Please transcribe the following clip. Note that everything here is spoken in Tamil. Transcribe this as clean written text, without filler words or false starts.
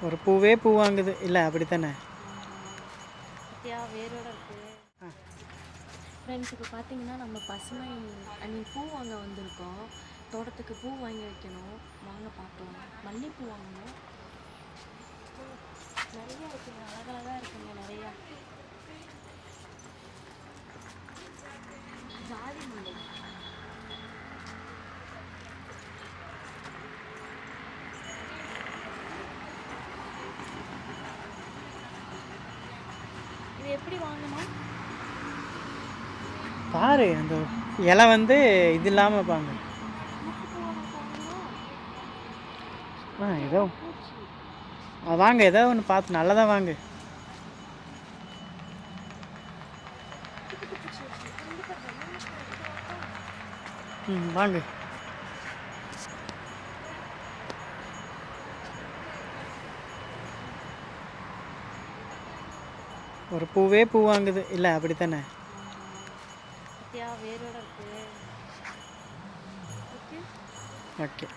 ஒரு பூவே பூ வாங்குது இல்லை அப்படித்தானே? பத்தியா வேரோட இருக்கு. ஆ. ஃப்ரெண்ட்ஸ் இப்போ பார்த்தீங்கன்னா நம்ம பசுமை ஐ மீன் பூ வாங்க வந்திருக்கோம். தோட்டத்துக்கு பூ வாங்கி வைக்கணும். வாங்க பார்க்கலாம். மல்லிகைப்பூ வாங்கணும். நிறையா இருக்குங்க, அழகழகாக இருக்குங்க நிறையா. ஜாதி முல்லை இது எப்படி வாங்கணும்? பாரு அந்த இலை வந்து இது இல்லாமல் பாங்க. ஏதோ வாங்க, ஏதோ ஒன்று பார்த்து நல்லதாக வாங்க. வாங்க. ஒரு பூவே பூ வாங்குது இல்லை அப்படித்தானே? பத்தியா வேரோட இருக்கு. ஓகே.